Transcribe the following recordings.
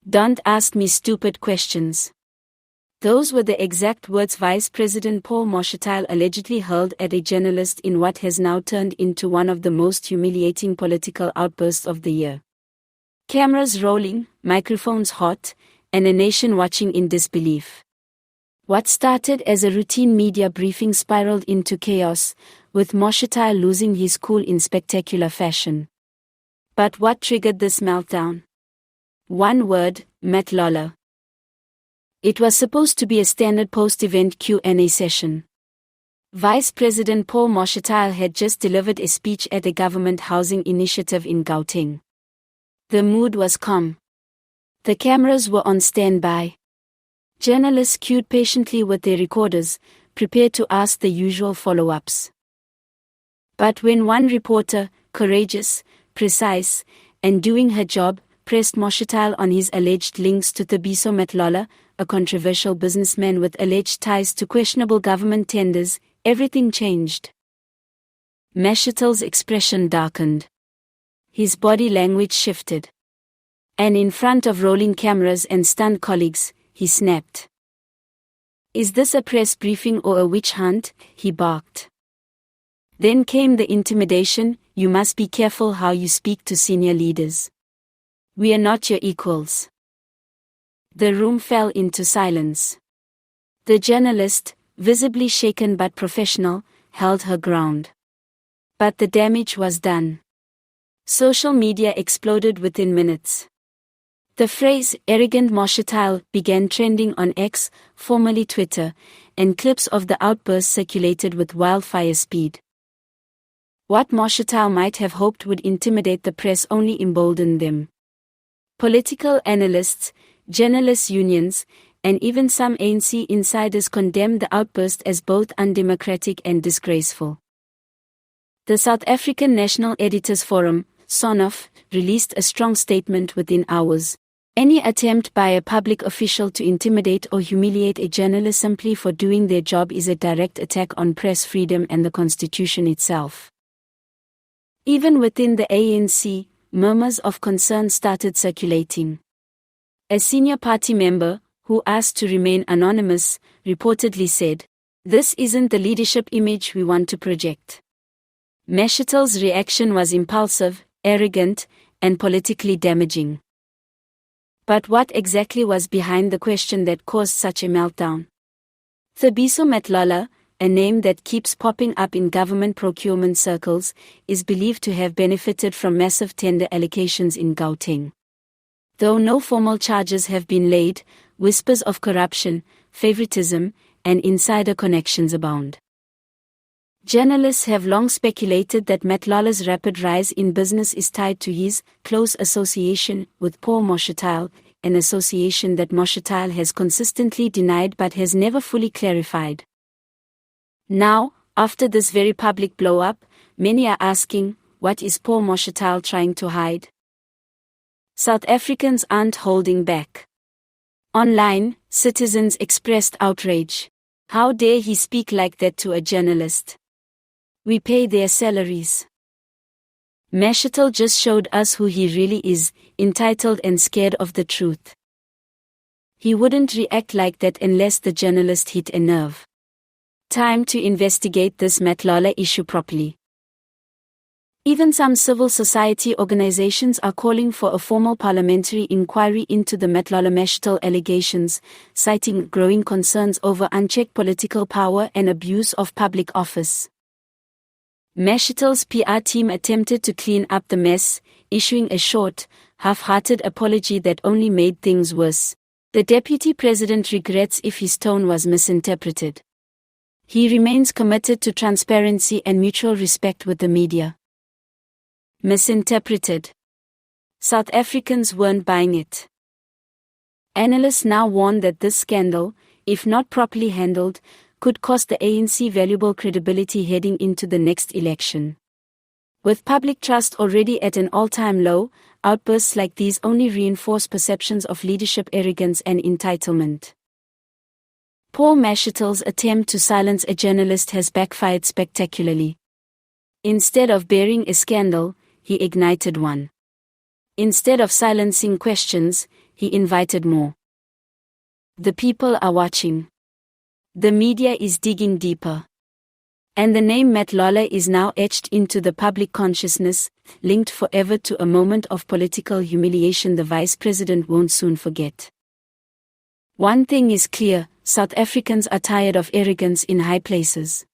"Don't ask me stupid questions." Those were the exact words Vice President Paul Mashatile allegedly hurled at a journalist in what has now turned into one of the most humiliating political outbursts of the year. Cameras rolling, microphones hot, and a nation watching in disbelief. What started as a routine media briefing spiraled into chaos, with Mashatile losing his cool in spectacular fashion. But what triggered this meltdown? One word: Matlala. It was supposed to be a standard post-event Q&A session. Vice President Paul Mashatile had just delivered a speech at a government housing initiative in Gauteng. The mood was calm. The cameras were on standby. Journalists queued patiently with their recorders, prepared to ask the usual follow-ups. But when one reporter, courageous, precise, and doing her job, pressed Mashatile on his alleged links to Thabiso Matlala, a controversial businessman with alleged ties to questionable government tenders, everything changed. Mashatile's expression darkened. His body language shifted. And in front of rolling cameras and stunned colleagues, he snapped. "Is this a press briefing or a witch hunt?" he barked. Then came the intimidation: "You must be careful how you speak to senior leaders. We are not your equals." The room fell into silence. The journalist, visibly shaken but professional, held her ground. But the damage was done. Social media exploded within minutes. The phrase "arrogant Mashatile" began trending on X, formerly Twitter, and clips of the outburst circulated with wildfire speed. What Mashatile might have hoped would intimidate the press only emboldened them. Political analysts, journalists' unions, and even some ANC insiders condemned the outburst as both undemocratic and disgraceful. The South African National Editors Forum, SONOF, released a strong statement within hours. "Any attempt by a public official to intimidate or humiliate a journalist simply for doing their job is a direct attack on press freedom and the Constitution itself." Even within the ANC, murmurs of concern started circulating. A senior party member, who asked to remain anonymous, reportedly said, "This isn't the leadership image we want to project." Mashatile's reaction was impulsive, arrogant, and politically damaging. But what exactly was behind the question that caused such a meltdown? Thabiso Matlala, a name that keeps popping up in government procurement circles, is believed to have benefited from massive tender allocations in Gauteng. Though no formal charges have been laid, whispers of corruption, favoritism, and insider connections abound. Journalists have long speculated that Matlala's rapid rise in business is tied to his close association with Paul Mashatile, an association that Mashatile has consistently denied but has never fully clarified. Now, after this very public blow-up, many are asking, what is Paul Mashatile trying to hide? South Africans aren't holding back. Online, citizens expressed outrage. How dare he speak like that to a journalist? We pay their salaries. Mashatile just showed us who he really is, entitled and scared of the truth. He wouldn't react like that unless the journalist hit a nerve. Time to investigate this Matlala issue properly. Even some civil society organizations are calling for a formal parliamentary inquiry into the Matlala-Mashatile allegations, citing growing concerns over unchecked political power and abuse of public office. Mashatile's PR team attempted to clean up the mess, issuing a short, half-hearted apology that only made things worse. The deputy president regrets if his tone was misinterpreted. He remains committed to transparency and mutual respect with the media. Misinterpreted. South Africans weren't buying it. Analysts now warn that this scandal, if not properly handled, could cost the ANC valuable credibility heading into the next election. With public trust already at an all-time low, outbursts like these only reinforce perceptions of leadership arrogance and entitlement. Paul Mashatile's attempt to silence a journalist has backfired spectacularly. Instead of burying a scandal, he ignited one. Instead of silencing questions, he invited more. The people are watching. The media is digging deeper. And the name Matlala is now etched into the public consciousness, linked forever to a moment of political humiliation the Vice President won't soon forget. One thing is clear, South Africans are tired of arrogance in high places.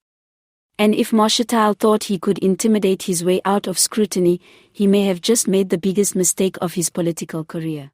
And if Mashatile thought he could intimidate his way out of scrutiny, he may have just made the biggest mistake of his political career.